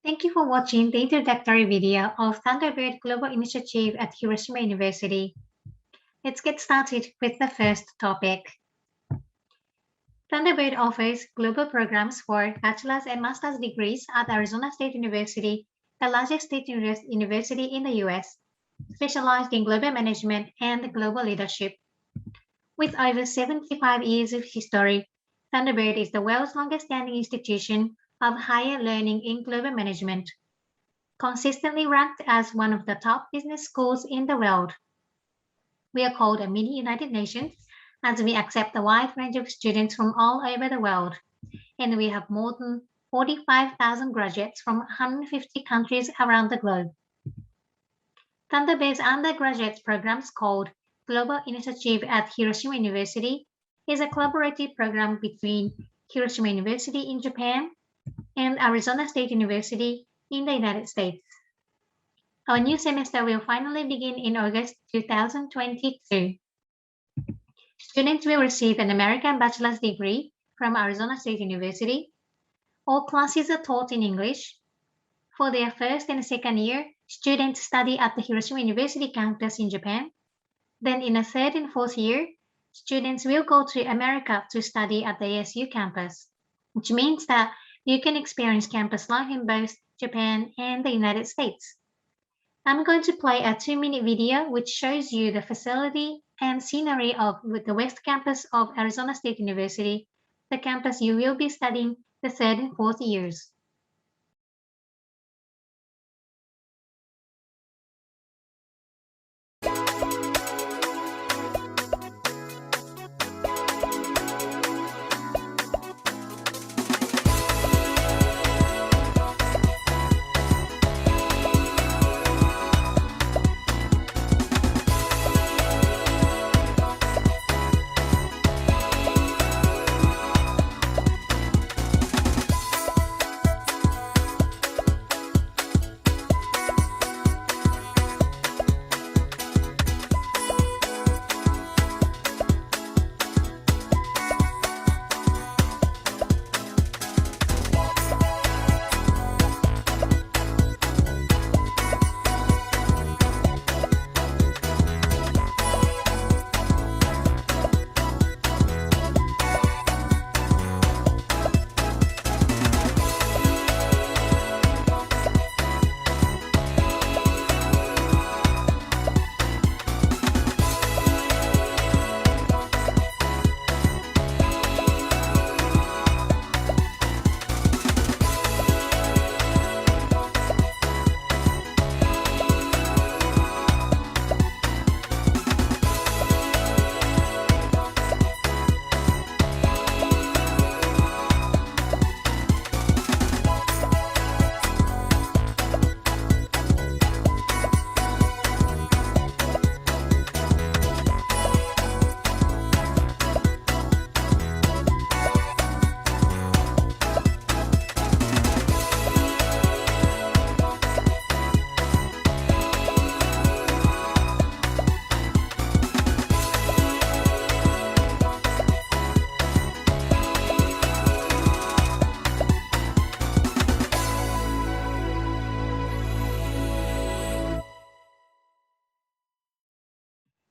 Thank you for watching the introductory video of Thunderbird Global Initiative at Hiroshima University. Let's get started with the first topic. Thunderbird offers global programs for bachelor's and master's degrees at Arizona State University, the largest state university in the US, specialized in global management and global leadership. With over 75 years of history, Thunderbird is the world's longest-standing institution of higher learning in global management, consistently ranked as one of the top business schools in the world. We are called a mini United Nations as we accept a wide range of students from all over the world, and we have more than 45,000 graduates from 150 countries around the globe. Thunderbird's undergraduate programs called Global Initiative at Hiroshima University is a collaborative program between Hiroshima University in Japan and Arizona State University in the United States. Our new semester will finally begin in August 2022. Students will receive an American bachelor's degree from Arizona State University. All classes are taught in English. For their first and second year, students study at the Hiroshima University campus in Japan. Then in the third and fourth year, students will go to America to study at the ASU campus, which means that you can experience campus life in both Japan and the United States. I'm going to play a 2-minute video which shows you the facility and scenery of the West Campus of Arizona State University, the campus you will be studying the third and fourth years.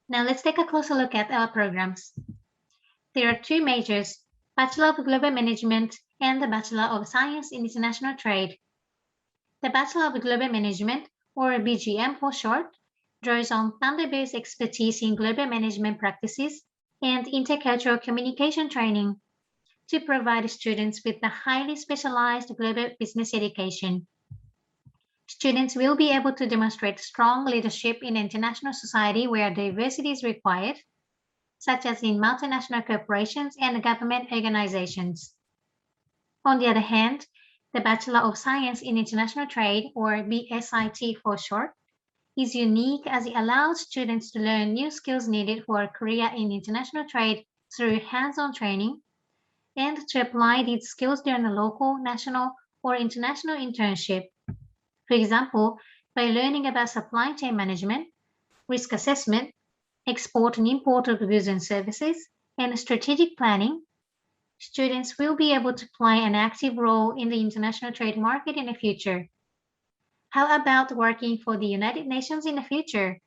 Now let's take a closer look at our programs. There are 2 majors, Bachelor of Global Management and the Bachelor of Science in International Trade. The Bachelor of Global Management, or BGM for short, draws on Thunderbird's expertise in global management practices and intercultural communication training to provide students with a highly specialized global business education. Students will be able to demonstrate strong leadership in international society where diversity is required, such as in multinational corporations and government organizations. On the other hand, the Bachelor of Science in International Trade, or BSIT for short, is unique as it allows students to learn new skills needed for a career in international trade through hands-on training and to apply these skills during a local, national, or international internship. For example, by learning about supply chain management, risk assessment, export and import of goods and services, and strategic planning, students will be able to play an active role in the international trade market in the future, How about working for the United Nations in the future?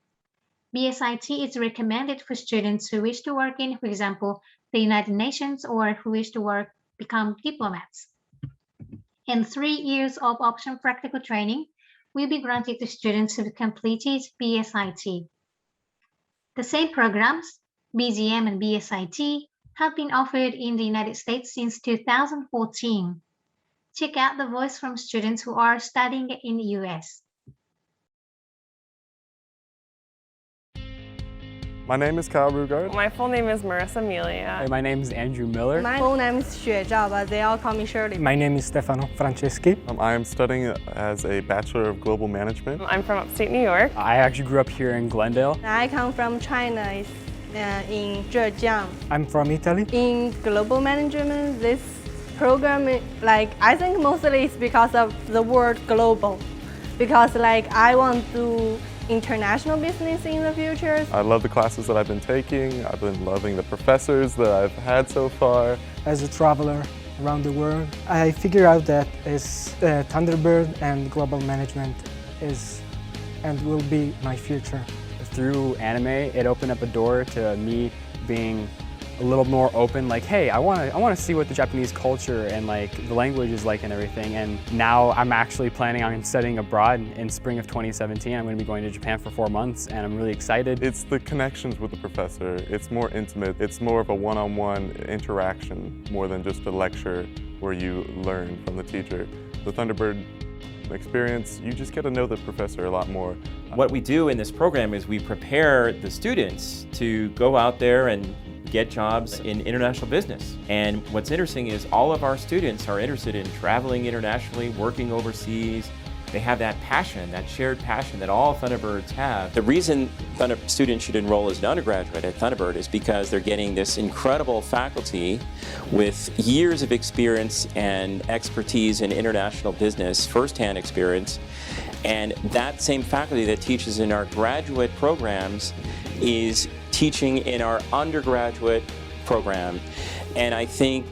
BSIT is recommended for students who wish to work in, for example, the United Nations or who wish to become diplomats. And 3 years of optional practical training will be granted to students who have completed BSIT. The same programs, BGM and BSIT, have been offered in the United States since 2014. Check out the voice from students who are studying in the US. My name is Kyle Rugard. My full name is Marissa Amelia. Hey, my name is Andrew Miller. My full name is Xue Zhao, but they all call me Shirley. My name is Stefano Franceschi. I am studying as a Bachelor of Global Management. I'm from upstate New York. I actually grew up here in Glendale. I come from China, in Zhejiang. I'm from Italy. In global management, this program, I think mostly it's because of the word global. Because I want to international business in the future. I love the classes that I've been taking. I've been loving the professors that I've had so far. As a traveler around the world, I figured out that Thunderbird and global management is and will be my future. Through anime, it opened up a door to me being a little more open, like, hey, I want to see what the Japanese culture and the language is like and everything. And now I'm actually planning on studying abroad in spring of 2017. I'm going to be going to Japan for 4 months, and I'm really excited. It's the connections with the professor. It's more intimate. It's more of a one-on-one interaction more than just a lecture where you learn from the teacher. The Thunderbird experience, you just get to know the professor a lot more. What we do in this program is we prepare the students to go out there and get jobs in international business. And what's interesting is all of our students are interested in traveling internationally, working overseas. They have that passion, that shared passion that all Thunderbirds have. The reason students should enroll as an undergraduate at Thunderbird is because they're getting this incredible faculty with years of experience and expertise in international business, firsthand experience. And that same faculty that teaches in our graduate programs is teaching in our undergraduate program. And I think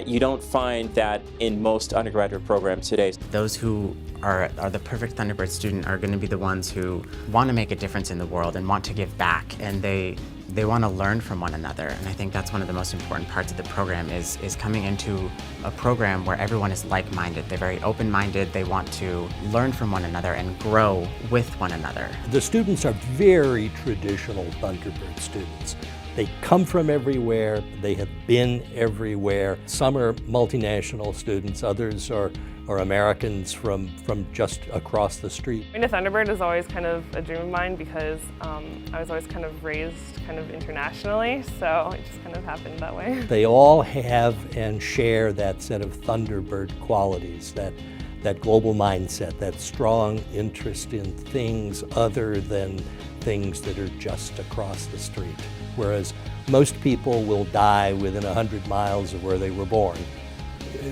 you don't find that in most undergraduate programs today. Those who are the perfect Thunderbird student are going to be the ones who want to make a difference in the world and want to give back, and they want to learn from one another. And I think that's one of the most important parts of the program is coming into a program where everyone is like-minded. They're very open-minded. They want to learn from one another and grow with one another. The students are very traditional Thunderbird students. They come from everywhere. They have been everywhere. Some are multinational students. Others are Americans from just across the street. Going to Thunderbird is always kind of a dream of mine because I was always kind of raised internationally, so it just kind of happened that way. They all have and share that set of Thunderbird qualities, that global mindset, that strong interest in things other than things that are just across the street. Whereas most people will die within 100 miles of where they were born.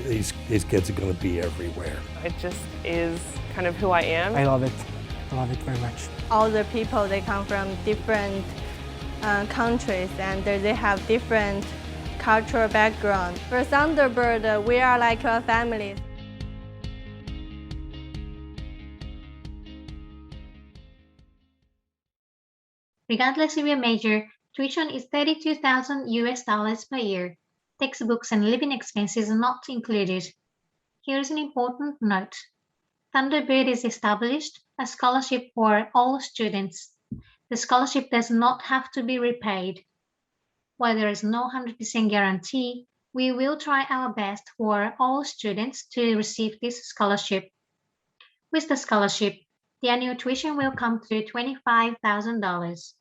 These kids are going to be everywhere. It just is kind of who I am. I love it. I love it very much. All the people, they come from different countries, and they have different cultural background. For Thunderbird, we are like a family. Regardless of your major, tuition is $32,000 per year. Textbooks and living expenses are not included. Here's an important note. Thunderbird is established a scholarship for all students. The scholarship does not have to be repaid. While there is no 100% guarantee, we will try our best for all students to receive this scholarship. With the scholarship, the annual tuition will come to $25,000.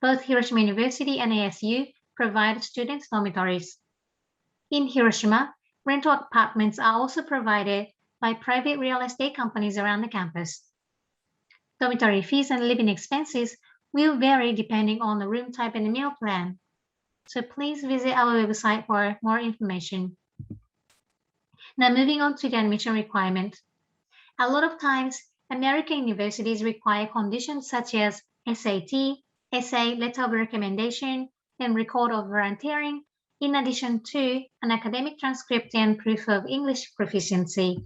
Both Hiroshima University and ASU provide students dormitories. In Hiroshima, rental apartments are also provided by private real estate companies around the campus. Dormitory fees and living expenses will vary depending on the room type and the meal plan. So please visit our website for more information. Now moving on to the admission requirement. A lot of times, American universities require conditions such as SAT, essay, letter of recommendation, and record of volunteering, in addition to an academic transcript and proof of English proficiency.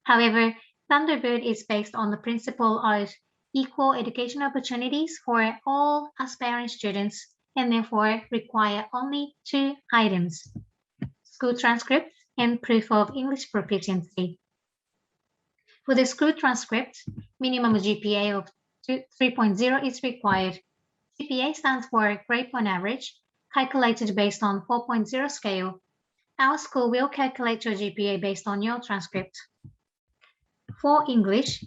However, Thunderbird is based on the principle of equal education opportunities for all aspiring students and therefore require only 2 items: school transcript and proof of English proficiency. For the school transcript, minimum GPA of 3.0 is required. GPA stands for Grade Point Average, calculated based on 4.0 scale. Our school will calculate your GPA based on your transcript. For English,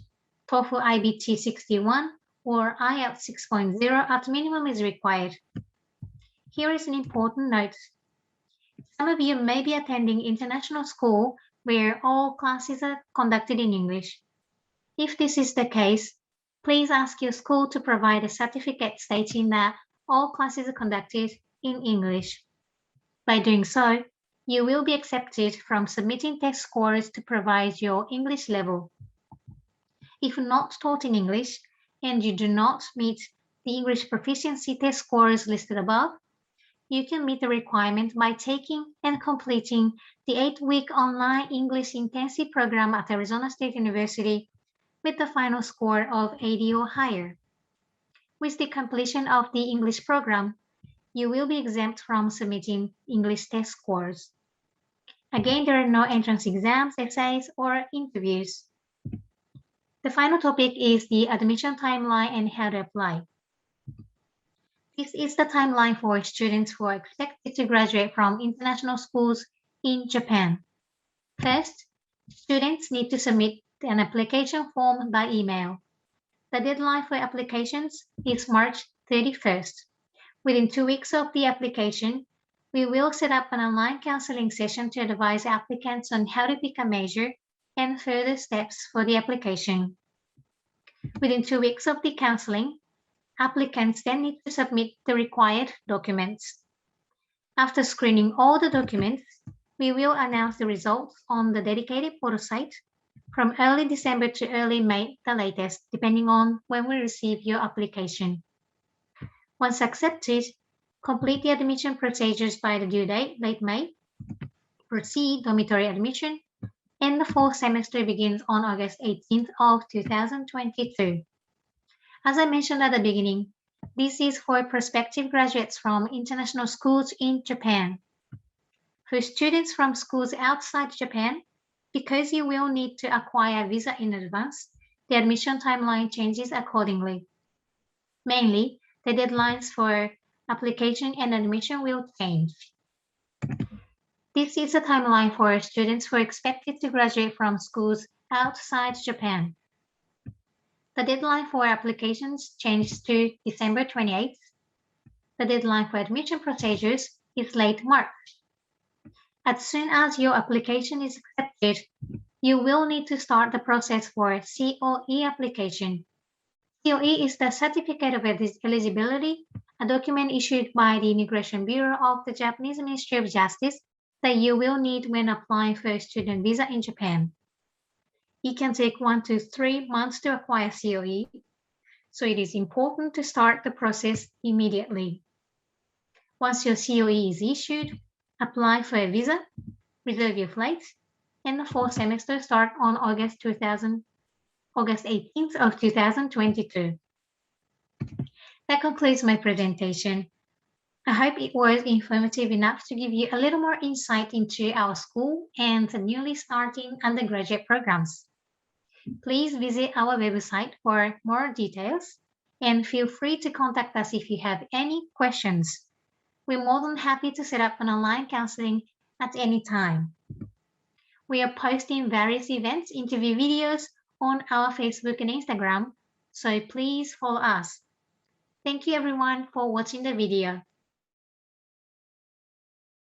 TOEFL IBT 61 or IELTS 6.0 at minimum is required. Here is an important note. Some of you may be attending international school where all classes are conducted in English. If this is the case, please ask your school to provide a certificate stating that all classes are conducted in English. By doing so, you will be accepted from submitting test scores to provide your English level. If not taught in English and you do not meet the English proficiency test scores listed above, you can meet the requirement by taking and completing the 8-week online English intensive program at Arizona State University with the final score of 80 or higher. With the completion of the English program, you will be exempt from submitting English test scores. Again, there are no entrance exams, essays, or interviews. The final topic is the admission timeline and how to apply. This is the timeline for students who are expected to graduate from international schools in Japan. First, students need to submit an application form by email. The deadline for applications is March 31st. Within 2 weeks of the application, we will set up an online counseling session to advise applicants on how to pick a major and further steps for the application. Within 2 weeks of the counseling, applicants then need to submit the required documents. After screening all the documents, we will announce the results on the dedicated portal site from early December to early May, the latest, depending on when we receive your application. Once accepted, complete the admission procedures by the due date, late May, proceed dormitory admission, and the fall semester begins on August 18th of 2022. As I mentioned at the beginning, this is for prospective graduates from international schools in Japan. For students from schools outside Japan, because you will need to acquire a visa in advance, the admission timeline changes accordingly. Mainly, the deadlines for application and admission will change. This is a timeline for students who are expected to graduate from schools outside Japan. The deadline for applications changes to December 28th. The deadline for admission procedures is late March. As soon as your application is accepted, you will need to start the process for COE application. COE is the Certificate of Eligibility, a document issued by the Immigration Bureau of the Japanese Ministry of Justice that you will need when applying for a student visa in Japan. It can take 1 to 3 months to acquire COE, so it is important to start the process immediately. Once your COE is issued, apply for a visa, reserve your flights, and the fall semester start on August 18th of 2022. That concludes my presentation. I hope it was informative enough to give you a little more insight into our school and the newly starting undergraduate programs. Please visit our website for more details and feel free to contact us if you have any questions. We're more than happy to set up an online counseling at any time. We are posting various events, interview videos on our Facebook and Instagram, so please follow us. Thank you everyone for watching the video.